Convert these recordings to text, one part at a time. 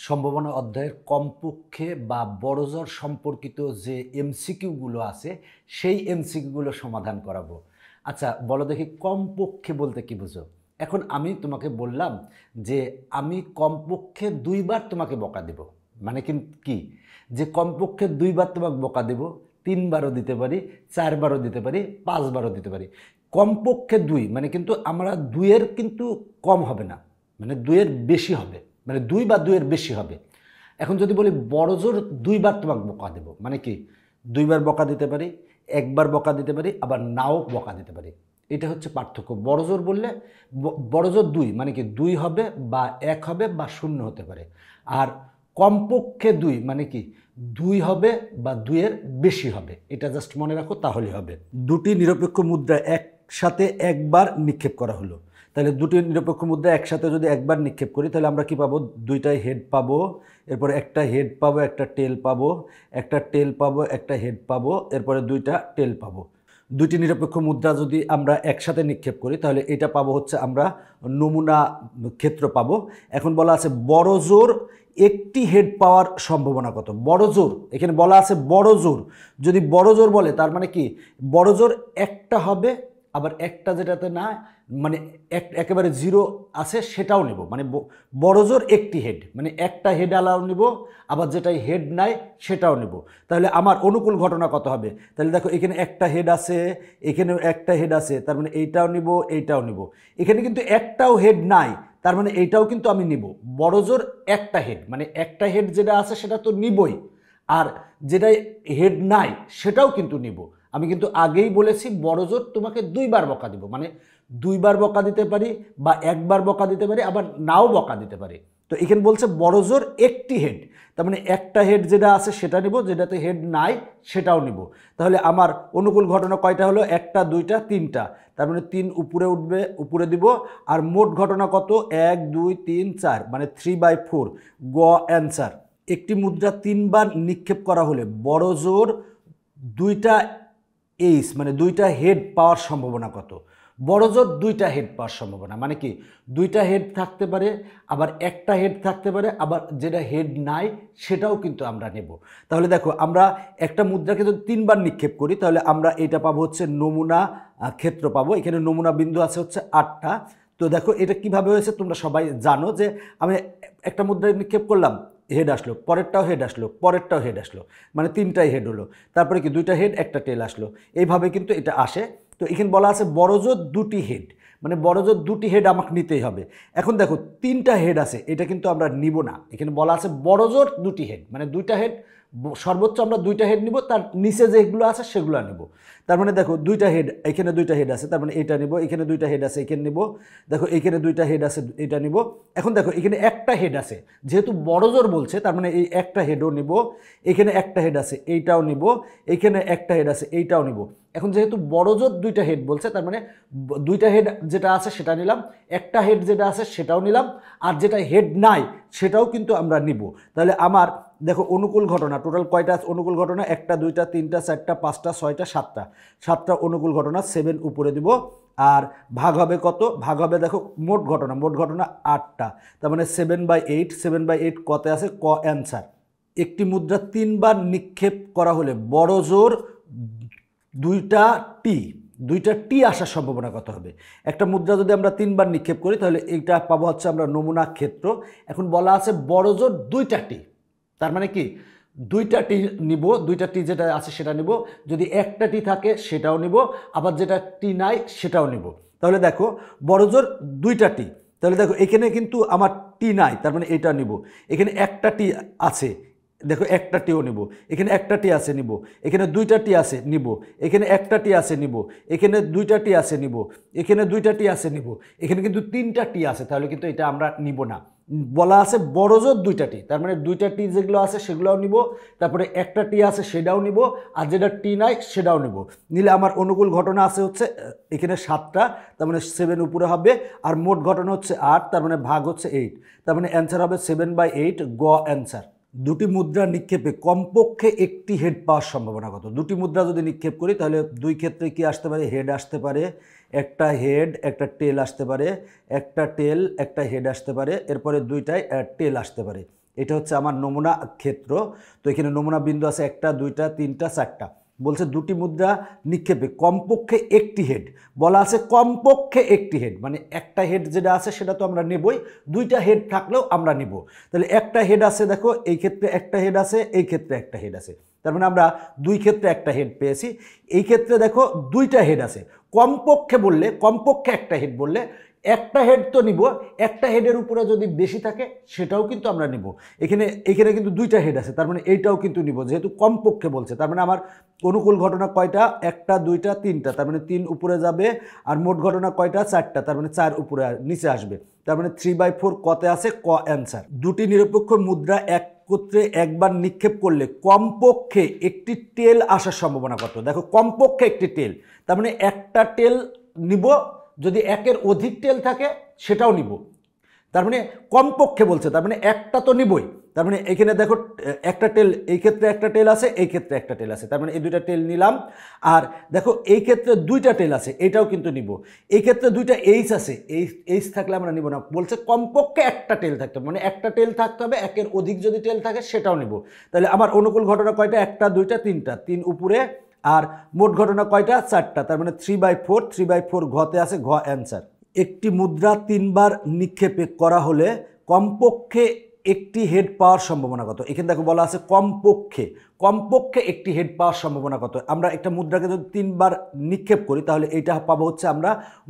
সম্ভাবনা অধ্যায়ের কমপক্ষে বা বড়জোর সম্পর্কিত যে এমসিকিউগুলো আছে সেই এমসিকিউগুলো সমাধান করাবো। আচ্ছা বলো দেখি কমপক্ষে বলতে কি বুঝো? এখন আমি তোমাকে বললাম যে আমি কমপক্ষে ২ বার তোমাকে বকা দেব। মানে কি? যে কমপক্ষে ২ বার তোমাকে বকা দেব, ৩ বারও দিতে পারি, ৪ বারও দিতে পারি, ৫ বারও দিতে পারি। কমপক্ষে ২ মানে কিন্তু আমরা ২ এর কিন্তু কম হবে না, মানে ২ এর বেশি হবে, মানে ২ বা ২ এর বেশি হবে। এখন যদি বলি বড়জোর ২ বার তোমাকে বকা দেব, মানে কি ২ বার বকা দিতে পারি, ১ বার বকা দিতে পারি, আবার নাও বকা দিতে পারি। এটা হচ্ছে পার্থক্য। বড়জোর বললে বড়জোর ২ মানে কি ২ হবে বা ১ হবে বা ০ হতে পারে। আর কমপক্ষে ২ মানে কি ২ হবে বা ২ এর বেশি হবে। এটা জাস্ট মনে রাখো, তাহলেই হবে। দুটি নিরপেক্ষ মুদ্রা একসাথে একবার নিক্ষেপ করা হলো। তাহলে দুটি নিরপেক্ষ মুদ্রা একসাথে যদি একবার নিক্ষেপ করি তাহলে আমরা কি পাবো? দুইটাই হেড পাবো, এরপরে একটা হেড পাবো, একটা টেল পাবো, একটা টেল পাবো, একটা হেড পাবো, এরপরে দুইটা টেল পাবো। দুইটি নিরপেক্ষ মুদ্রা যদি আমরা একসাথে নিক্ষেপ করি তাহলে এটা পাবো হচ্ছে আমরা নমুনা ক্ষেত্র পাবো। এখন বলা আছে বড় জোর একটি হেড পাওয়ার সম্ভাবনা কত? বড় জোর, এখানে বলা আছে বড় জোর। যদি বড় জোর বলে তার মানে কি বড় জোর একটা হবে, আবার একটা যেটাতে না মানে একেবারে জিরো আছে সেটাও নেব। মানে বড় জোর একটি হেড মানে একটা হেড আলাও নেব, আবার যেটাই হেড নাই সেটাও নেব। তাহলে আমার অনুকূল ঘটনা কত হবে? তাহলে দেখো এখানে একটা হেড আছে, এখানেও একটা হেড আছে, তার মানে এইটাও নিব, এইটাও নিব। এখানে কিন্তু একটাও হেড নাই, তার মানে এইটাও কিন্তু আমি নিব। বড় জোর একটা হেড মানে একটা হেড যেটা আছে সেটা তো নিবই, আর যেটা হেড নাই সেটাও কিন্তু নিব। আমি কিন্তু আগেই বলেছি বড় জোর তোমাকে ২ বার বকা দিব, মানে ২ বার বকা দিতে পারি বা ১ বার বকা দিতে পারি, আবার নাও বকা দিতে পারি। তো এখানে বলছে বড় জোর একটি হেড, তার মানে একটা হেড যেটা আছে সেটা নিব, যেটাতে হেড নাই সেটাও নিব। তাহলে আমার অনুকূল ঘটনা কয়টা হলো? একটা, দুইটা, তিনটা। তার মানে ৩ উপরে উঠবে, উপরে দিব। আর মোট ঘটনা কত? ১, ২, ৩, ৪ মানে 3/4। গ অ্যান্সার। একটি মুদ্রা ৩ বার নিক্ষেপ করা হলে বড় জোর দুইটা এইস মানে দুইটা হেড পাওয়ার সম্ভাবনা কত? বড় জোর দুইটা হেড পাওয়ার সম্ভাবনা মানে কি দুইটা হেড থাকতে পারে, আবার একটা হেড থাকতে পারে, আবার যেটা হেড নাই সেটাও কিন্তু আমরা নেব। তাহলে দেখো আমরা একটা মুদ্রাকে যদি ৩ বার নিক্ষেপ করি তাহলে আমরা এটা পাবো হচ্ছে নমুনা ক্ষেত্র পাবো। এখানে নমুনা বিন্দু আছে হচ্ছে ৮টা। তো দেখো এটা কিভাবে হয়েছে তোমরা সবাই জানো যে আমি একটা মুদ্রায় নিক্ষেপ করলাম, হেড আসলো, পরেরটাও হেড আসলো, পরেরটাও হেড আসলো, মানে ৩টাই হেড হলো। তারপরে কি ২টা হেড, একটা টেল আসলো, এইভাবে কিন্তু এটা আসে। তো এখানে বলা আছে বড়জোর ২টি হেড, মানে বড়জোর ২টি হেড আমাকে নিতেই হবে। এখন দেখো ৩টা হেড আছে, এটা কিন্তু আমরা নিব না। এখানে বলা আছে বড়জোর ২টি হেড মানে ২টা হেড, সর্বোচ্চ আমরা ২টা হেড নিব, তার নিচে যেগুলো আছে সেগুলো নিব। তার মানে দেখো ২টা হেড, এখানে 2টা হেড আছে, তার মানে এটা নিব। এখানে 2টা হেড আছে, এখানে নিব। দেখো এখানে 2টা হেড আছে, এটা নিব। এখন দেখো এখানে একটা হেড আছে, যেহেতু বড়জোর বলছে তার মানে এই একটা হেডও নিব। এখানে একটা হেড আছে, এইটাও নিব। এখানে একটা হেড আছে, এইটাও নিব। এখন যেহেতু বড়জোর 2টা হেড বলছে তার মানে 2টা হেড যেটা আছে সেটা নিলাম, একটা হেড যেটা আছে সেটাও নিলাম, আর যেটা হেড নাই সেটাও কিন্তু আমরা নিব। তাহলে আমার দেখো অনুকূল ঘটনা টোটাল কয়টা অনুকূল ঘটনা? 1টা, 2টা, 3টা, 4টা, 5টা, 6টা, 7টা। 7টা অনুকূল ঘটনা, 7 উপরে দিব। আর ভাগ হবে কত? ভাগ হবে দেখো মোট ঘটনা, মোট ঘটনা 8টা। তার মানে 7/8, 7/8 কত আছে? ক অ্যান্সার। একটি মুদ্রা 3 বার নিক্ষেপ করা হলে বড় জোর দুইটা টি, দুইটা টি আসার সম্ভাবনা কত হবে? একটা মুদ্রা যদি আমরা 3 বার নিক্ষেপ করি তাহলে এইটা পাবো হচ্ছে আমরা নমুনা ক্ষেত্র। এখন বলা আছে বড় জোর 2টা টি, তার মানে কি 2টা টি নিব, 2টা টি যেটা আছে সেটা নিব। যদি একটা টি থাকে সেটাও নিব, আবার যেটা টি নাই সেটাও নিব। তাহলে দেখো বড় জোর 2টা টি, তাহলে দেখো এখানে কিন্তু আমার টি নাই, তার মানে এটা নিব। এখানে একটা টি আছে, দেখো একটা টিও নিব। এখানে একটা টি আছে, নিব। এখানে 2টা টি আছে, নিব। এখানে একটা টি আছে, নিব। এখানে 2টা টি আছে, নিব। এখানে 2টা টি আছে, নিব। এখানে কিন্তু 3টা টি আছে, তাহলে কিন্তু এটা আমরা নিব না। বলা আছে বড় জোর 2টা টি, তার মানে 2টা টি যেগুলো আছে সেগুলোও নিব, তারপরে একটা টি আছে সেটাও নিব, আর যেটা টি নাই সেটাও নিব। নিলে আমার অনুকূল ঘটনা আছে হচ্ছে এখানে 7টা, তার মানে 7 উপরে হবে। আর মোট ঘটনা হচ্ছে 8, তার মানে ভাগ হচ্ছে 8, তার মানে অ্যান্সার হবে 7/8। গ অ্যান্সার। দুটি মুদ্রা নিক্ষেপে কমপক্ষে একটি হেড পাওয়ার সম্ভাবনা কত? দুটি মুদ্রা যদি নিক্ষেপ করি তাহলে দুই ক্ষেত্রে কি আসতে পারে? হেড আসতে পারে, একটা হেড একটা টেল আসতে পারে, একটা টেল একটা হেড আসতে পারে, এরপরে 2টায় টেল আসতে পারে। এটা হচ্ছে আমার নমুনা ক্ষেত্র। তো এখানে নমুনা বিন্দু আছে 1টা 2টা 3টা 4টা। বলছে দুটি মুদ্রা নিক্ষেপে কমপক্ষে একটি হেড, বলা আছে কমপক্ষে একটি হেড, মানে একটা হেড যেটা আছে সেটা তো আমরা নেবই, দুইটা হেড থাকলেও আমরা নিব। তাহলে একটা হেড আছে, দেখো এই ক্ষেত্রে একটা হেড আছে, এই ক্ষেত্রে একটা হেড আছে, তার মানে আমরা দুই ক্ষেত্রে একটা হেড পেয়েছি। এই ক্ষেত্রে দেখো দুইটা হেড আছে, কমপক্ষে বললে, কমপক্ষে একটা হেড বললে একটা হেড তো নিব, একটা হেডের উপরে যদি বেশি থাকে সেটাও কিন্তু আমরা নিব। এখানে এখানে কিন্তু দুইটা হেড আছে, তার মানে এইটাও কিন্তু নিব, যেহেতু কমপক্ষে বলছে। তার মানে আমার অনুকূল ঘটনা কয়টা? 1টা 2টা 3টা, তার মানে 3 উপরে যাবে। আর মোট ঘটনা কয়টা? 4টা, তার মানে 4 উপরে নিচে আসবে। তার মানে 3/4 কতে আছে? ক অ্যান্সার। দুটি নিরপেক্ষ মুদ্রা একত্রে একবার নিক্ষেপ করলে কমপক্ষে একটি টেল আসার সম্ভাবনা কত? দেখো কমপক্ষে একটি টেল, তার মানে একটা টেল নিব, যদি একের অধিক টেল থাকে সেটাও নিব। তার মানে কমপক্ষে বলছে, তার মানে একটা তো নিবই। তার মানে এখানে দেখো একটা টেল, এই ক্ষেত্রে একটা টেল আছে, এই ক্ষেত্রে একটা টেল আছে, তার মানে এই দুইটা টেল নিলাম। আর দেখো এই ক্ষেত্রে দুইটা টেল আছে, এটাও কিন্তু নিব। এই ক্ষেত্রে দুইটা এইচ আছে, এইচ থাকলে আমরা নিব না, বলছে কমপক্ষে একটা টেল থাকতে হবে, মানে একটা টেল থাকতে হবে, একের অধিক যদি টেল থাকে সেটাও নিব। তাহলে আমার অনুকূল ঘটনা কয়টা? 1টা 2টা 3টা, 3 উপরে। আর মোট ঘটনা কয়টা? 4টা, তার মানে 3/4, 3/4 ঘতে আছে, ঘ অ্যান্সার। একটি মুদ্রা 3বার নিক্ষেপে করা হলে কমপক্ষে একটি হেড পাওয়ার সম্ভাবনা কত? এখানে দেখো বলা আছে কমপক্ষে, কমপক্ষে একটি হেড পাওয়ার সম্ভাবনা কত? আমরা একটা মুদ্রাকে যদি 3বার নিক্ষেপ করি তাহলে এইটা পাবো হচ্ছে আমরা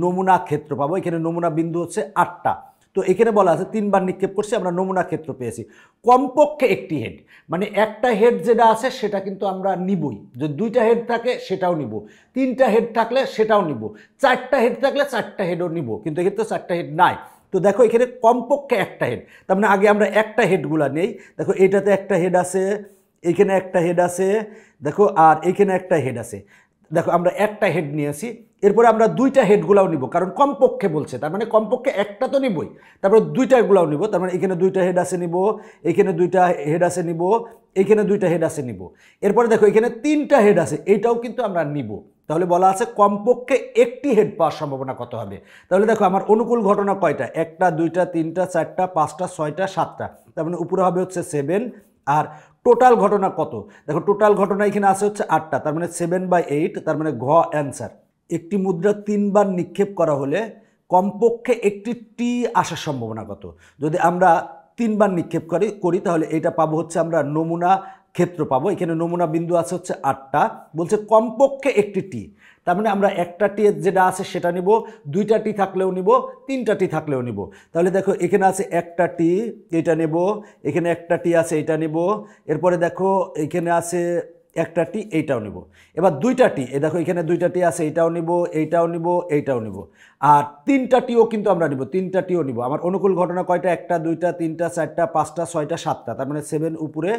নমুনা ক্ষেত্র পাবো। এখানে নমুনা বিন্দু হচ্ছে 8টা। তো এখানে বলা আছে 3বার নিক্ষেপ করছি, আমরা নমুনা ক্ষেত্র পেয়েছি। কমপক্ষে একটি হেড, মানে একটা হেড যেটা আছে সেটা কিন্তু আমরা নিবই। যদি দুইটা হেড থাকে সেটাও নিব, 3টা হেড থাকলে সেটাও নিব, 4টা হেড থাকলে 4টা হেডও নিব, কিন্তু এক্ষেত্রে 4টা হেড নাই। তো দেখো এখানে কমপক্ষে একটা হেড, তার মানে আগে আমরা একটা হেডগুলা নেই। দেখো এইটাতে একটা হেড আছে, এইখানে একটা হেড আছে, দেখো আর এইখানে একটা হেড আছে। দেখো আমরা একটা হেড নিয়েছি, এরপরে আমরা দুইটা হেডগুলাও নিব, কারণ কমপক্ষে বলছে, তার মানে কমপক্ষে একটা তো নিবই, তারপরে দুইটাগুলাও নিব। তার মানে এখানে দুইটা হেড আছে নিব, এখানে দুইটা হেড আছে নিব, এখানে দুইটা হেড আছে নিব। এরপরে দেখো এখানে 3টা হেড আছে, এইটাও কিন্তু আমরা নিব। তাহলে বলা আছে কমপক্ষে একটি হেড পাওয়ার সম্ভাবনা কত হবে? তাহলে দেখো আমার অনুকূল ঘটনা কয়টা? 1টা 2টা 3টা 4টা 5টা 6টা 7টা, তার মানে উপরে হবে হচ্ছে 7। আর টোটাল ঘটনা কত? দেখো টোটাল ঘটনা এখানে আছে হচ্ছে 8টা, তার মানে 7/8, তার মানে ঘ অ্যান্সার। একটি মুদ্রা 3বার নিক্ষেপ করা হলে কমপক্ষে একটি টি আসার সম্ভাবনা কত? যদি আমরা 3বার নিক্ষেপ করি তাহলে এটা পাবো হচ্ছে আমরা নমুনা ক্ষেত্র পাবো। এখানে নমুনা বিন্দু আছে হচ্ছে 8টা, বলছে কমপক্ষে একটি টি, তার মানে আমরা একটা টি যেটা আছে সেটা নিব, দুইটা টি থাকলেও নিব, 3টা টি থাকলেও নিব। তাহলে দেখো এখানে আছে একটা টি, এটা নেব, এখানে একটা টি আছে, এটা নেব। এরপরে দেখো এখানে আছে একটা টি, এইটাও নিব। এবার দুইটা টি, এই দেখো এখানে দুইটা টি আছে, এইটাও নিব, এইটাও নিব, এইটাও নিব। আর 3টা টিও কিন্তু আমরা নিব, 3টা টিও নিব। আমার অনুকূল ঘটনা কয়টা? 1টা 2টা 3টা 4টা 5টা 6টা 7টা, তার মানে 7 উপরে।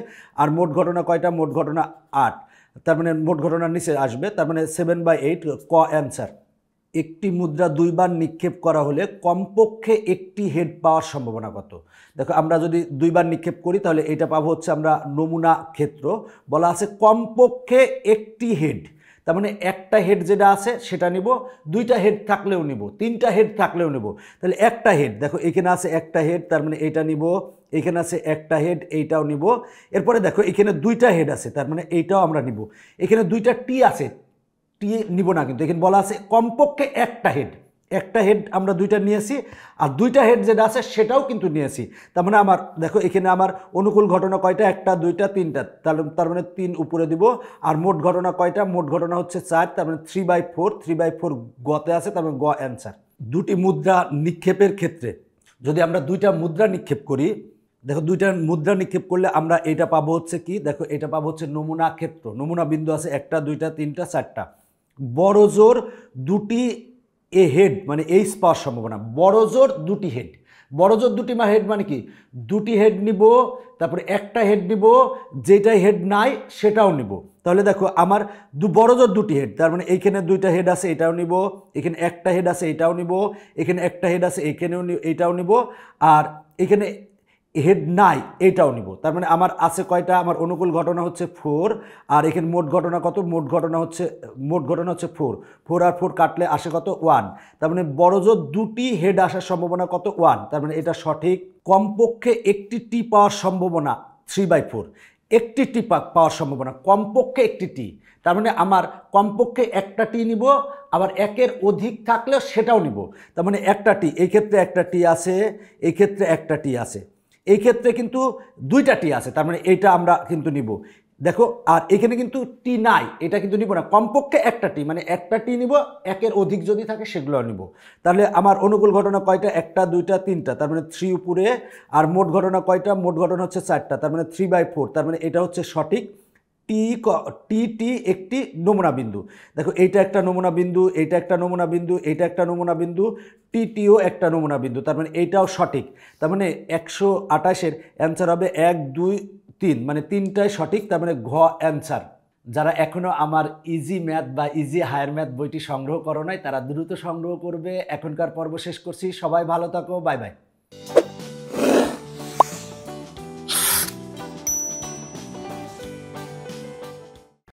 আর মোট ঘটনা কয়টা? মোট ঘটনা 8, তার মানে মোট ঘটনার নিচে আসবে, তার মানে 7/8, ক অ্যান্সার। একটি মুদ্রা 2বার নিক্ষেপ করা হলে কমপক্ষে একটি হেড পাওয়ার সম্ভাবনা কত? দেখো আমরা যদি 2বার নিক্ষেপ করি তাহলে এটা পাবো হচ্ছে আমরা নমুনা ক্ষেত্র। বলা আছে কমপক্ষে একটি হেড, তার মানে একটা হেড যেটা আছে সেটা নিব, দুইটা হেড থাকলেও নিব, 3টা হেড থাকলেও নিব। তাহলে একটা হেড, দেখো এখানে আছে একটা হেড, তার মানে এটা নিব, এখানে আছে একটা হেড, এইটাও নিব। এরপরে দেখো এখানে দুইটা হেড আছে, তার মানে এইটাও আমরা নিব। এখানে দুইটা টি আছে, টি নিব না, কিন্তু এখানে বলা আছে কমপক্ষে একটা হেড, একটা হেড আমরা দুইটা নিয়েছি, আর দুইটা হেড যেটা আছে সেটাও কিন্তু নিয়েছি। তার মানে আমার দেখো এখানে আমার অনুকূল ঘটনা কয়টা? 1টা 2টা 3টা, তার মানে 3 উপরে দিব। আর মোট ঘটনা কয়টা? মোট ঘটনা হচ্ছে 4, তার মানে 3/4, 3/4 গতে আছে, তার মানে গ অ্যান্সার। দুটি মুদ্রা নিক্ষেপের ক্ষেত্রে যদি আমরা দুইটা মুদ্রা নিক্ষেপ করি, দেখো দুইটা মুদ্রা নিক্ষেপ করলে আমরা এটা পাবো হচ্ছে কি? দেখো এটা পাবো হচ্ছে নমুনা ক্ষেত্র। নমুনা বিন্দু আছে 1টা 2টা 3টা 4টা, বড় জোর দুটি হেড, মানে এইচ পাওয়ার সম্ভাবনা। বড় জোর দুটি হেড, বড় জোর দুটি হেড মানে কি? দুটি হেড নিব, তারপরে একটা হেড নিব, যেটা হেড নাই সেটাও নিব। তাহলে দেখো আমার বড় জোর দুটি হেড, তার মানে এইখানে দুইটা হেড আছে, এটাও নিব, এখানে একটা হেড আছে, এটাও নিব, এখানে একটা হেড আছে, এখানেও এটাও নিব। আর এখানে হেড নাই এটাও নিব। তার মানে আমার আছে কয়টা, আমার অনুকূল ঘটনা হচ্ছে 4, আর এখানে মোট ঘটনা কত, মোট ঘটনা হচ্ছে 4, 4 আর 4 কাটলে আসে কত 1। তার মানে বড়জোর দুটি হেড আসার সম্ভাবনা কত 1, তার মানে এটা সঠিক। কমপক্ষে একটি টি পাওয়ার সম্ভাবনা 3/4, একটি টি পাওয়ার সম্ভাবনা, কমপক্ষে একটি টি, তার মানে আমার কমপক্ষে একটা টি নিব, আবার একের অধিক থাকলেও সেটাও নিব। তার মানে একটা টি, এই ক্ষেত্রে একটা টি আছে, এই ক্ষেত্রে একটা টি আছে, এই ক্ষেত্রে কিন্তু দুইটা টি আছে, তার মানে এইটা আমরা কিন্তু নিব। দেখো, আর এখানে কিন্তু টি নাই, এটা কিন্তু নিব না, কমপক্ষে একটা টি, মানে একটা টি নিব, একের অধিক যদি থাকে সেগুলো নিব। তাহলে আমার অনুকূল ঘটনা কয়টা, একটা দুইটা তিনটা, তার মানে 3 উপরে। আর মোট ঘটনা কয়টা, মোট ঘটনা হচ্ছে 4টা, তার মানে 3/4, তার মানে এটা হচ্ছে সঠিক। টি টি টি একটি নমুনা বিন্দু। দেখো, এইটা একটা নমুনা বিন্দু, এইটা একটা নমুনা বিন্দু, এইটা একটা নমুনা বিন্দু, টিটিও একটা নমুনা বিন্দু, তার মানে এইটাও সঠিক। তার মানে 128-এর অ্যান্সার হবে 1 2 3, মানে তিনটাই সঠিক, তার মানে ঘ অ্যান্সার। যারা এখনো আমার ইজি ম্যাথ বা ইজি হায়ার ম্যাথ বইটি সংগ্রহ করো নাই, তারা দ্রুত সংগ্রহ করবে। এখনকার পর্ব শেষ করছি, সবাই ভালো থাকো, বাই বাই।